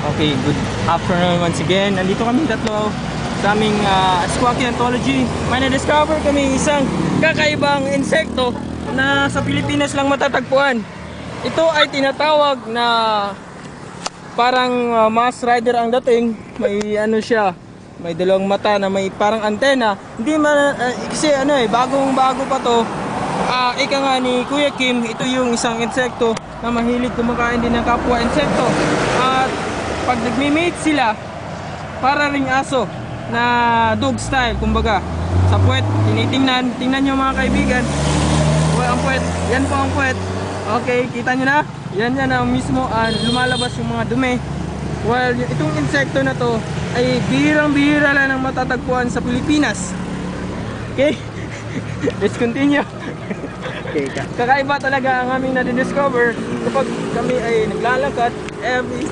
Okay, good afternoon once again. Nandito kami tatlo sa aming Squawky Anthology. May na-discover kami isang kakaibang insekto na sa Pilipinas lang matatagpuan. Ito ay tinatawag na parang Mars Rider ang dating. May ano siya, may dalawang mata na may parang antena. Hindi man, kasi bagong bago pa to. Ika nga ni Kuya Kim, ito yung isang insekto na mahilig kumakain din ng kapwa insekto. At pag nagme-mate sila, para ring aso na dog style, kumbaga sa puwet, tinitingnan, tingnan nyo mga kaibigan. Well, ang puwet, yan po ang puwet. Okay, kita nyo na? Yan ang mismo, lumalabas yung mga dumi. Well, itong insekto na to ay bihirang-bihira lang ang matatagpuan sa Pilipinas. Okay? Let's continue. Okay, kakaiba talaga ang aming na-discover kapag kami ay naglalakad every